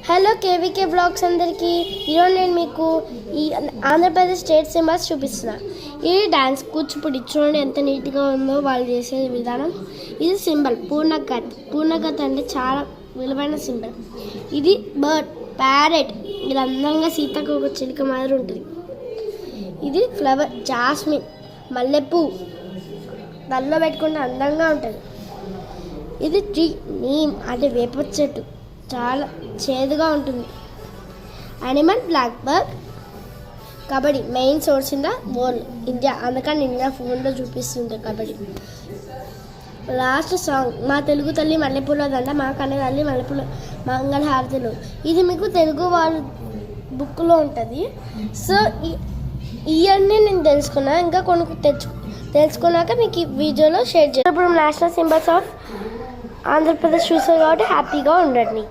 Hello KVK blogs అందరికీ. ఈరోజు నేను మీకు ఈ ఆంధ్రప్రదేశ్ స్టేట్ సింబల్స్ చూపిస్తున్నా. ఇది డ్యాన్స్ కూచిపూడి. చూడండి ఎంత నీట్గా ఉందో వాళ్ళు చేసే విధానం. ఇది సింబల్ పూర్ణగత్. పూర్ణగత్ అంటే చాలా విలువైన సింబల్. ఇది బర్డ్, ప్యారెట్. ఇది అందంగా సీతకు ఒక చిలుక మాదిరి ఉంటుంది. ఇది ఫ్లవర్, జాస్మిన్, మల్లెపూ. దల్లో పెట్టుకుంటే అందంగా ఉంటుంది. ఇది ట్రీ, నీమ్ అంటే వేప చెట్టు, చాలా చేదుగా ఉంటుంది. Animal, black bird. Kabaddi, main source in the world India, అందుకని ఇండియా ఫోన్లో చూపిస్తుంది కబడ్డీ. లాస్ట్ సాంగ్, మా తెలుగు తల్లి మల్లెపూల దండ, మా కన్న తల్లి మల్లెపూల మంగళహారతులు. ఇది మీకు తెలుగు వాళ్ళ బుక్లో ఉంటుంది. సో ఇవన్నీ నేను తెలుసుకున్నా. ఇంకా కొన్ని తెలుసుకున్నాక మీకు ఈ వీడియోలో షేర్ చేస్తాను. ఇప్పుడు నేషనల్ సింబల్స్ ఆఫ్ ఆంధ్రప్రదేశ్ చూసారు కాబట్టి హ్యాపీగా ఉండండి.